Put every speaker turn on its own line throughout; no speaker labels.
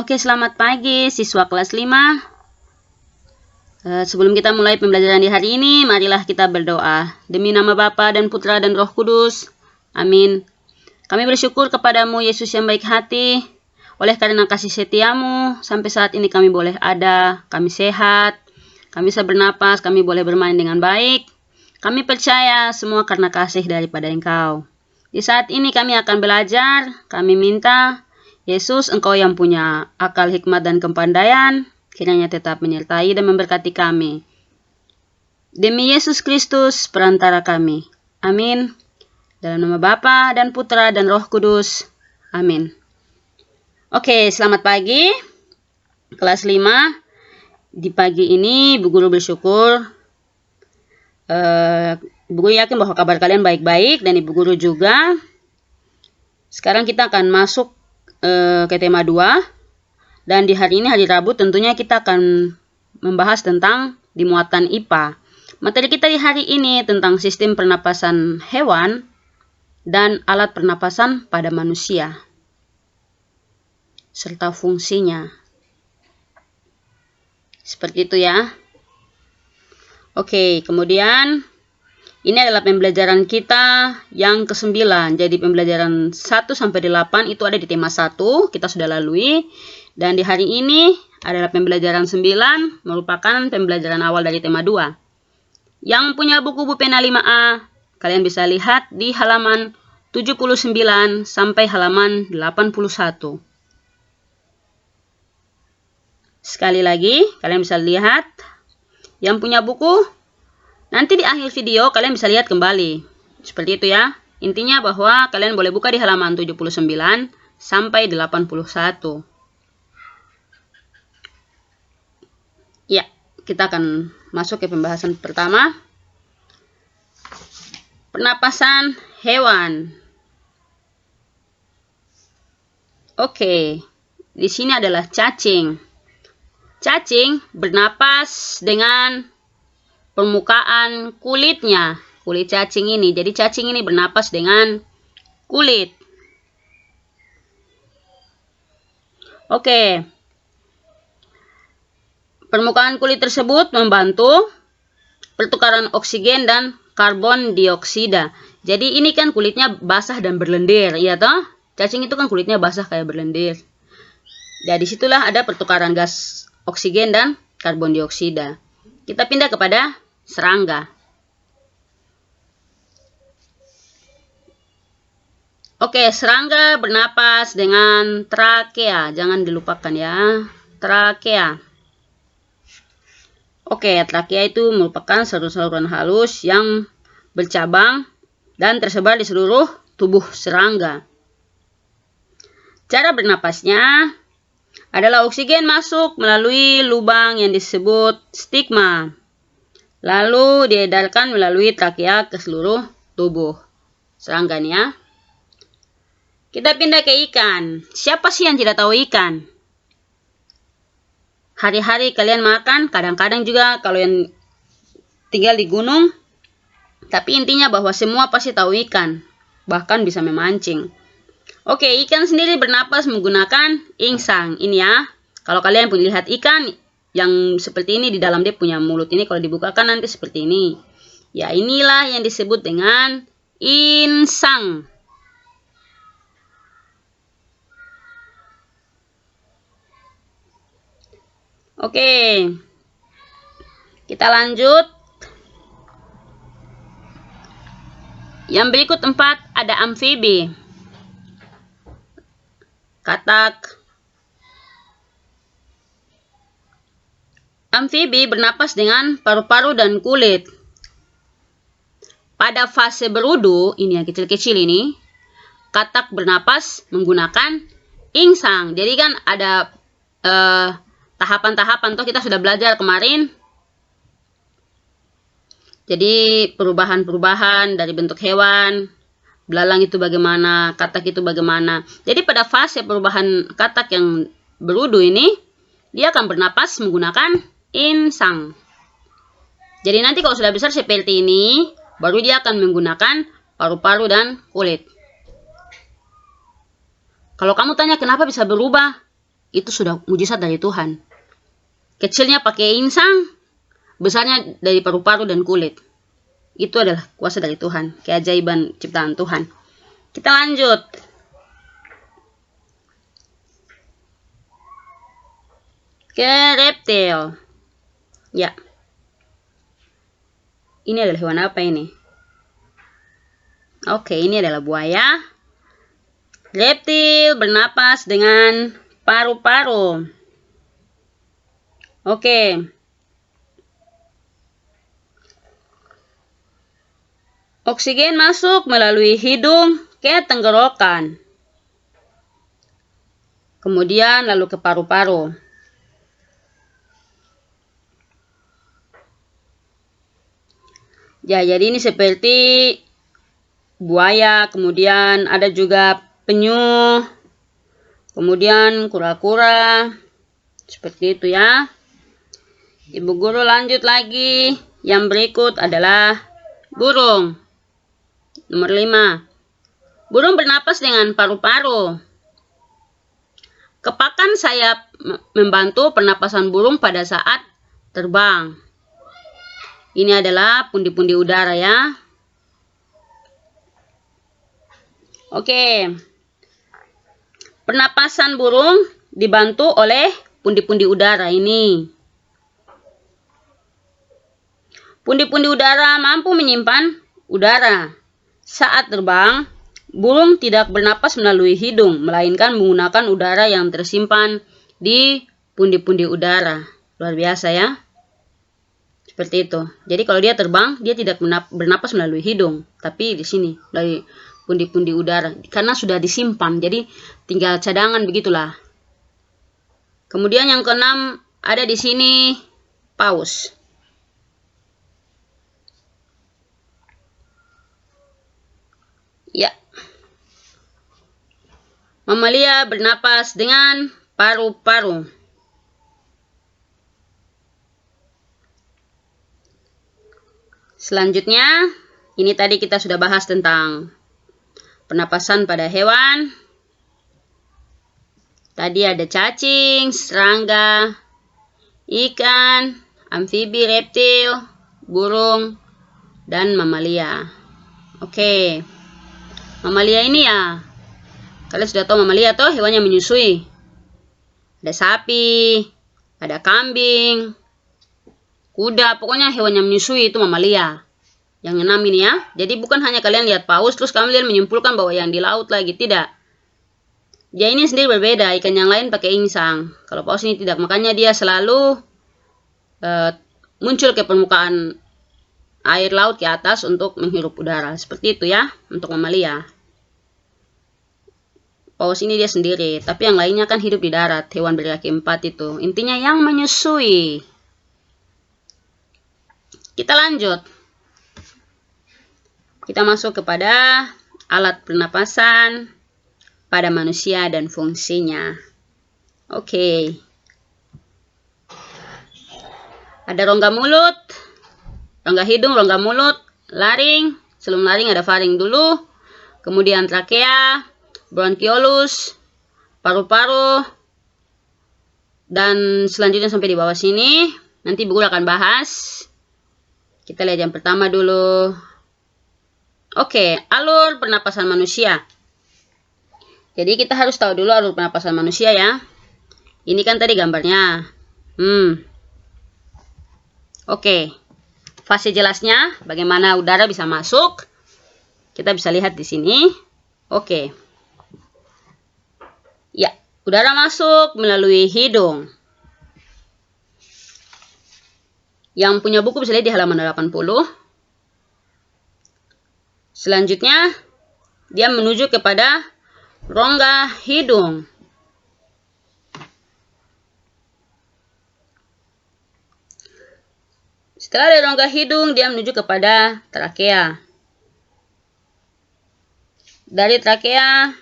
Oke, selamat pagi siswa kelas 5. Sebelum kita mulai pembelajaran di hari ini, marilah kita berdoa. Demi nama Bapa dan Putra dan Roh Kudus. Amin. Kami bersyukur kepadamu, Yesus yang baik hati. Oleh karena kasih setiamu, sampai saat ini kami boleh ada, kami sehat, kami bisa bernapas, kami boleh bermain dengan baik. Kami percaya semua karena kasih daripada Engkau. Di saat ini kami akan belajar, kami minta Yesus, Engkau yang punya akal, hikmat, dan kepandaian, kiranya tetap menyertai dan memberkati kami. Demi Yesus Kristus, perantara kami. Amin. Dalam nama Bapa dan Putra dan Roh Kudus. Amin. Oke, selamat pagi. Kelas 5. Di pagi ini, Bu Guru bersyukur. Bu Guru yakin bahwa kabar kalian baik-baik dan Ibu Guru juga. Sekarang kita akan masuk ke tema 2. Dan di hari ini, hari Rabu, tentunya kita akan membahas tentang di muatan IPA. Materi kita di hari ini tentang sistem pernapasan hewan dan alat pernapasan pada manusia, serta fungsinya. Seperti itu ya. Oke, kemudian ini adalah pembelajaran kita yang ke-9. Jadi pembelajaran 1-8 itu ada di tema 1, kita sudah lalui. Dan di hari ini adalah pembelajaran 9, merupakan pembelajaran awal dari tema 2. Yang punya buku pena 5A, kalian bisa lihat di halaman 79 sampai halaman 81. Sekali lagi, kalian bisa lihat. Yang punya buku, nanti di akhir video kalian bisa lihat kembali. Seperti itu ya. Intinya bahwa kalian boleh buka di halaman 79 sampai 81. Ya, kita akan masuk ke pembahasan pertama. Pernapasan hewan. Oke, di sini adalah cacing. Cacing bernapas dengan permukaan kulitnya. Kulit cacing ini. Jadi cacing ini bernapas dengan kulit. Oke. Permukaan kulit tersebut membantu pertukaran oksigen dan karbon dioksida. Jadi ini kan kulitnya basah dan berlendir, iya toh? Cacing itu kan kulitnya basah kayak berlendir. Jadi situlah ada pertukaran gas oksigen dan karbon dioksida. Kita pindah kepada serangga. Oke, serangga bernapas dengan trakea. Jangan dilupakan ya. Trakea. Oke, trakea itu merupakan saluran halus yang bercabang dan tersebar di seluruh tubuh serangga. Cara bernapasnya adalah oksigen masuk melalui lubang yang disebut stigma. Lalu diedarkan melalui trakea ke seluruh tubuh serangga nih ya. Kita pindah ke ikan. Siapa sih yang tidak tahu ikan? Hari-hari kalian makan, kadang-kadang juga kalau yang tinggal di gunung. Tapi intinya bahwa semua pasti tahu ikan. Bahkan bisa memancing. Oke, ikan sendiri bernapas menggunakan insang. Ini ya. Kalau kalian punya lihat ikan yang seperti ini di dalam dia punya mulut ini, kalau dibukakan nanti seperti ini. Ya, inilah yang disebut dengan insang. Oke. Kita lanjut. Yang berikut 4 ada amfibi. Katak. Amfibi bernapas dengan paru-paru dan kulit. Pada fase berudu, ini yang kecil-kecil ini, katak bernapas menggunakan insang. Jadi kan ada tahapan-tahapan, toh kita sudah belajar kemarin. Jadi perubahan-perubahan dari bentuk hewan, belalang itu bagaimana, katak itu bagaimana. Jadi pada fase perubahan katak yang berudu ini, dia akan bernapas menggunakan insang. Jadi nanti kalau sudah besar seperti ini, baru dia akan menggunakan paru-paru dan kulit. Kalau kamu tanya kenapa bisa berubah, itu sudah mujizat dari Tuhan. Kecilnya pakai insang, besarnya dari paru-paru dan kulit. Itu adalah kuasa dari Tuhan, keajaiban ciptaan Tuhan. Kita lanjut. Ke reptil. Ya. Ini adalah hewan apa ini? Oke, ini adalah buaya. Reptil bernapas dengan paru-paru. Oke. Oksigen masuk melalui hidung ke tenggorokan. Kemudian lalu ke paru-paru. Ya, jadi ini seperti buaya, kemudian ada juga penyu, kemudian kura-kura. Seperti itu ya. Ibu guru lanjut lagi. Yang berikut adalah burung. Nomor 5. Burung bernapas dengan paru-paru. Kepakan sayap membantu pernapasan burung pada saat terbang. Ini adalah pundi-pundi udara ya. Oke. Pernapasan burung dibantu oleh pundi-pundi udara ini. Pundi-pundi udara mampu menyimpan udara. Saat terbang, burung tidak bernapas melalui hidung, melainkan menggunakan udara yang tersimpan di pundi-pundi udara. Luar biasa ya. Seperti itu. Jadi kalau dia terbang, dia tidak bernapas melalui hidung, tapi di sini dari pundi-pundi udara, karena sudah disimpan. Jadi tinggal cadangan begitulah. Kemudian yang keenam ada di sini paus. Ya. Mamalia bernapas dengan paru-paru. Selanjutnya, ini tadi kita sudah bahas tentang pernapasan pada hewan. Tadi ada cacing, serangga, ikan, amfibi, reptil, burung, dan mamalia. Oke. Mamalia ini ya, kalian sudah tahu mamalia toh, hewan yang menyusui. Ada sapi, ada kambing, kuda, pokoknya hewan yang menyusui itu mamalia. Yang 6 ini ya. Jadi bukan hanya kalian lihat paus terus kalian menyimpulkan bahwa yang di laut lagi, tidak. Dia ini sendiri berbeda, ikan yang lain pakai insang. Kalau paus ini tidak, makanya dia selalu muncul ke permukaan air laut ke atas untuk menghirup udara. Seperti itu ya, untuk mamalia. Paus ini dia sendiri, tapi yang lainnya kan hidup di darat, hewan berkaki 4 itu. Intinya yang menyusui. Kita lanjut. Kita masuk kepada alat pernapasan pada manusia dan fungsinya. Oke. Ada rongga mulut, rongga hidung, rongga mulut, laring. Sebelum laring ada faring dulu. Kemudian trakea, bronkiolus, paru-paru, dan selanjutnya sampai di bawah sini. Nanti Bu Guru akan bahas. Kita lihat yang pertama dulu. Oke, alur pernapasan manusia. Jadi kita harus tahu dulu alur pernapasan manusia ya. Ini kan tadi gambarnya. Oke. Fase jelasnya bagaimana udara bisa masuk. Kita bisa lihat di sini. Oke. Ya, udara masuk melalui hidung. Yang punya buku bisa lihat di halaman 80. Selanjutnya, dia menuju kepada rongga hidung. Setelah dari rongga hidung, dia menuju kepada trakea. Dari trakea,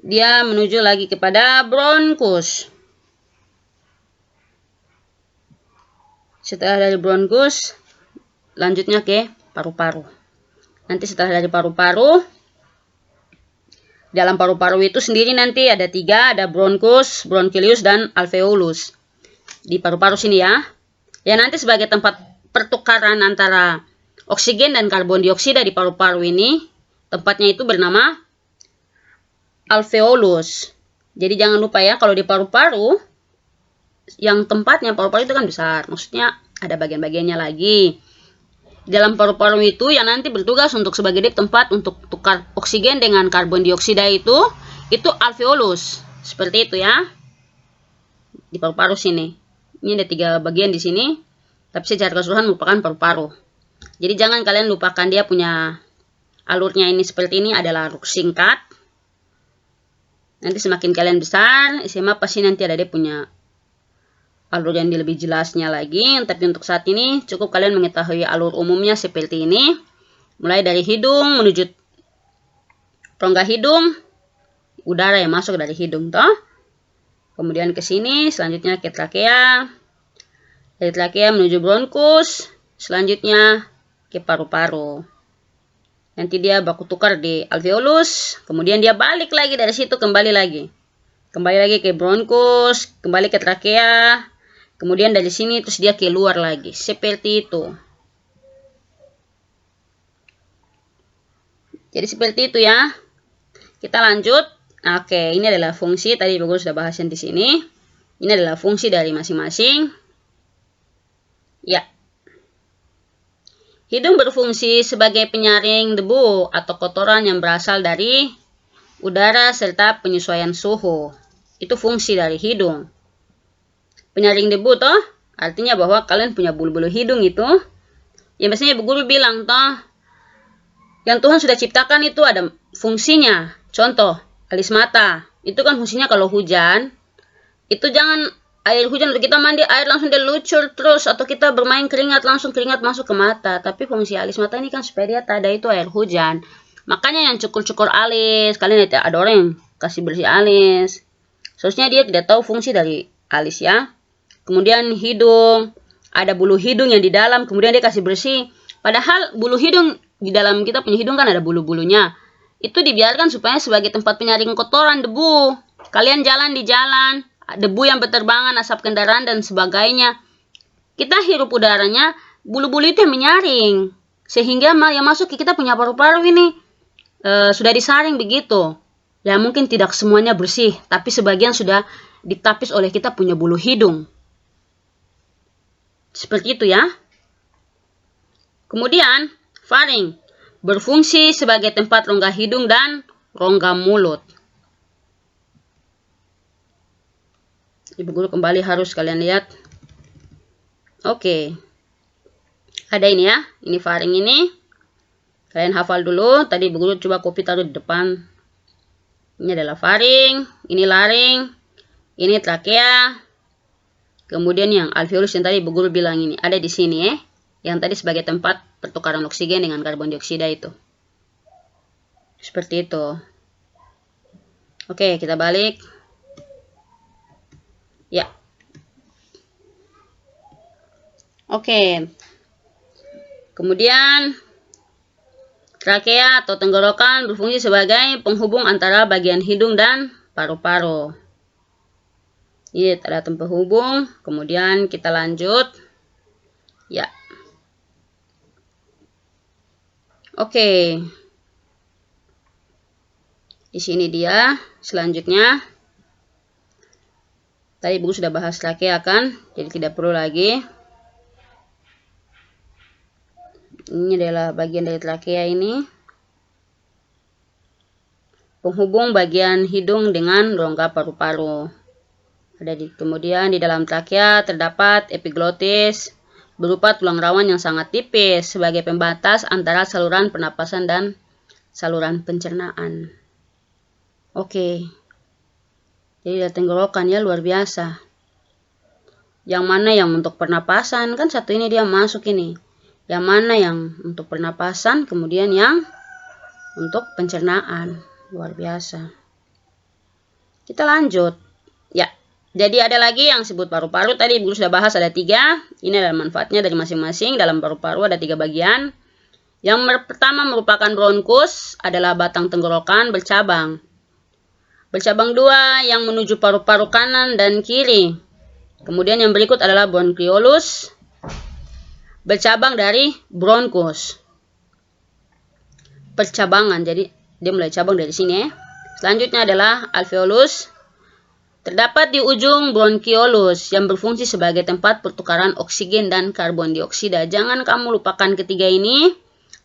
dia menuju lagi kepada bronkus. Setelah dari bronkus, lanjutnya ke paru-paru. Nanti setelah dari paru-paru, Dalam paru-paru itu sendiri nanti ada 3, ada bronkus, bronchilius, dan alveolus. Di paru-paru sini ya. Ya nanti sebagai tempat pertukaran antara oksigen dan karbon dioksida di paru-paru ini, tempatnya itu bernama alveolus. Jadi jangan lupa ya, kalau di paru-paru, yang tempatnya paru-paru itu kan besar. Maksudnya ada bagian-bagiannya lagi. Dalam paru-paru itu yang nanti bertugas untuk sebagai tempat untuk tukar oksigen dengan karbon dioksida itu alveolus. Seperti itu ya. Di paru-paru sini. Ini ada 3 bagian di sini. Tapi secara keseluruhan merupakan paru-paru. Jadi jangan kalian lupakan dia punya alurnya ini seperti ini, adalah alur singkat. Nanti semakin kalian besar, SMA pasti nanti ada dia punya alur yang lebih jelasnya lagi. Tapi untuk saat ini cukup kalian mengetahui alur umumnya seperti ini. Mulai dari hidung menuju rongga hidung, udara yang masuk dari hidung toh. Kemudian ke sini, selanjutnya ke trakea. Dari trakea menuju bronkus, selanjutnya ke paru-paru. Nanti dia baku tukar di alveolus, kemudian dia balik lagi dari situ, kembali lagi ke bronkus, kembali ke trakea, kemudian dari sini terus dia keluar lagi, seperti itu. Jadi seperti itu ya. Kita lanjut. Oke, ini adalah fungsi, tadi Bagus sudah bahas di sini. Ini adalah fungsi dari masing-masing. Ya. Hidung berfungsi sebagai penyaring debu atau kotoran yang berasal dari udara serta penyesuaian suhu. Itu fungsi dari hidung. Penyaring debu toh, artinya bahwa kalian punya bulu-bulu hidung itu. Ya biasanya guru bilang toh, yang Tuhan sudah ciptakan itu ada fungsinya. Contoh, alis mata. Itu kan fungsinya kalau hujan, itu jangan air hujan untuk kita mandi, air langsung dilucur terus, atau kita bermain keringat, langsung keringat masuk ke mata. Tapi fungsi alis mata ini kan supaya dia tak ada itu air hujan. Makanya yang cukur-cukur alis, kalian lihat ada orang yang kasih bersih alis. Seharusnya dia tidak tahu fungsi dari alis ya. Kemudian hidung, ada bulu hidung yang di dalam, kemudian dia kasih bersih. Padahal bulu hidung di dalam kita punya hidung kan ada bulu-bulunya. Itu dibiarkan supaya sebagai tempat penyaring kotoran, debu. Kalian jalan di jalan, debu yang berterbangan, asap kendaraan, dan sebagainya. Kita hirup udaranya, bulu-bulu itu yang menyaring. Sehingga yang masuk ke kita punya paru-paru ini sudah disaring begitu. Ya mungkin tidak semuanya bersih, tapi sebagian sudah ditapis oleh kita punya bulu hidung. Seperti itu ya. Kemudian, faring berfungsi sebagai tempat rongga hidung dan rongga mulut. Ibu guru kembali harus kalian lihat. Oke. Ada ini ya. Ini faring ini. Kalian hafal dulu. Tadi ibu guru coba copy taruh di depan. Ini adalah faring. Ini laring. Ini trakea. Kemudian yang alveolus yang tadi ibu guru bilang ini. Ada di sini ya. Yang tadi sebagai tempat pertukaran oksigen dengan karbon dioksida itu. Seperti itu. Oke, kita balik. Ya. Oke. Kemudian trakea atau tenggorokan berfungsi sebagai penghubung antara bagian hidung dan paru-paru. Ini ada penghubung. Kemudian kita lanjut. Ya. Oke. Di sini dia selanjutnya. Tadi ibu sudah bahas trakea kan, jadi tidak perlu lagi. Ini adalah bagian dari trakea ini. Penghubung bagian hidung dengan rongga paru-paru. Kemudian di dalam trakea terdapat epiglotis berupa tulang rawan yang sangat tipis sebagai pembatas antara saluran pernapasan dan saluran pencernaan. Oke. Jadi ada tenggorokan ya, luar biasa. Yang mana yang untuk pernapasan, kan satu ini dia masuk ini. Yang mana yang untuk pernapasan, kemudian yang untuk pencernaan. Luar biasa. Kita lanjut. Ya, jadi ada lagi yang disebut paru-paru. Tadi ibu sudah bahas ada 3. Ini adalah manfaatnya dari masing-masing. Dalam paru-paru ada 3 bagian. Yang pertama merupakan bronkus, adalah batang tenggorokan bercabang. Bercabang dua yang menuju paru-paru kanan dan kiri. Kemudian yang berikut adalah bronchiolus, bercabang dari bronchus. Percabangan, jadi dia mulai cabang dari sini. Selanjutnya adalah alveolus, terdapat di ujung bronchiolus yang berfungsi sebagai tempat pertukaran oksigen dan karbon dioksida. Jangan kamu lupakan ketiga ini,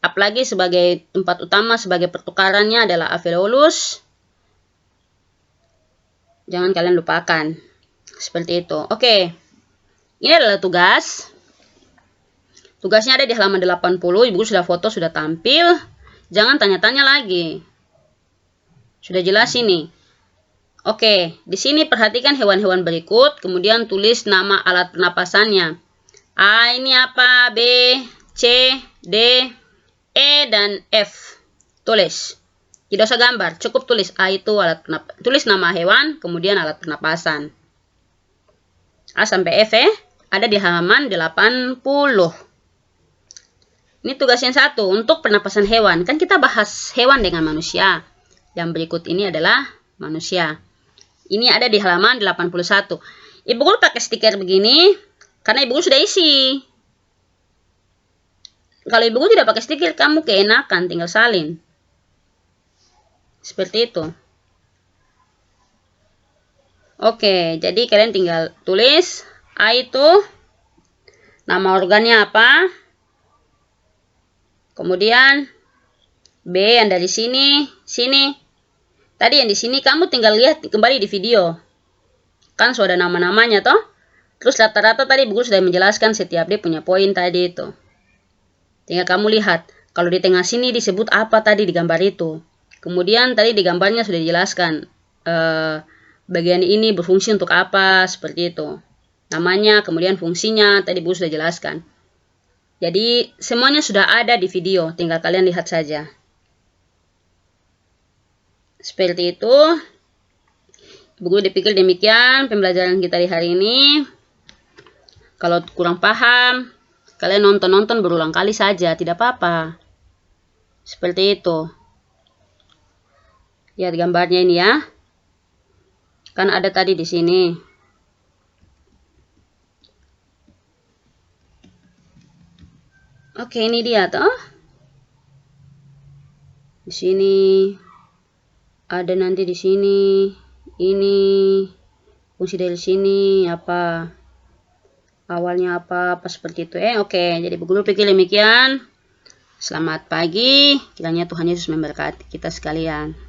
apalagi sebagai tempat utama sebagai pertukarannya adalah alveolus. Jangan kalian lupakan. Seperti itu. Oke. Ini adalah tugas. Tugasnya ada di halaman 80. Ibu sudah foto, sudah tampil. Jangan tanya-tanya lagi. Sudah jelas ini. Oke, di sini perhatikan hewan-hewan berikut, kemudian tulis nama alat pernapasannya. A ini apa? B, C, D, E, dan F. Tulis. Tidak usah gambar, cukup tulis A itu alat pernapasan. Tulis nama hewan, kemudian alat pernapasan. A sampai F ada di halaman 80. Ini tugas yang satu, untuk pernapasan hewan. Kan kita bahas hewan dengan manusia. Yang berikut ini adalah manusia. Ini ada di halaman 81. Ibu guru pakai stiker begini karena ibu guru sudah isi. Kalau ibu guru tidak pakai stiker, kamu keenakan tinggal salin. Seperti itu. Oke, jadi kalian tinggal tulis A itu nama organnya apa. Kemudian B yang dari sini, sini. Tadi yang di sini kamu tinggal lihat kembali di video. Kan sudah ada nama-namanya toh. Terus rata-rata tadi ibu guru sudah menjelaskan setiap dia punya poin tadi itu. Tinggal kamu lihat. Kalau di tengah sini disebut apa tadi di gambar itu. Kemudian tadi di gambarnya sudah dijelaskan. Bagian ini berfungsi untuk apa. Seperti itu. Namanya, kemudian fungsinya. Tadi ibu guru sudah jelaskan. Jadi semuanya sudah ada di video. Tinggal kalian lihat saja. Seperti itu. Ibu guru dipikir demikian pembelajaran kita di hari ini. Kalau kurang paham, kalian nonton-nonton berulang kali saja, tidak apa-apa. Seperti itu. Lihat gambarnya ini ya. Kan ada tadi di sini. Oke, ini dia toh. Di sini ada nanti di sini. Ini fungsi dari sini apa? Awalnya apa seperti itu. Oke, jadi ibu guru pikir demikian. Selamat pagi. Kiranya Tuhan Yesus memberkati kita sekalian.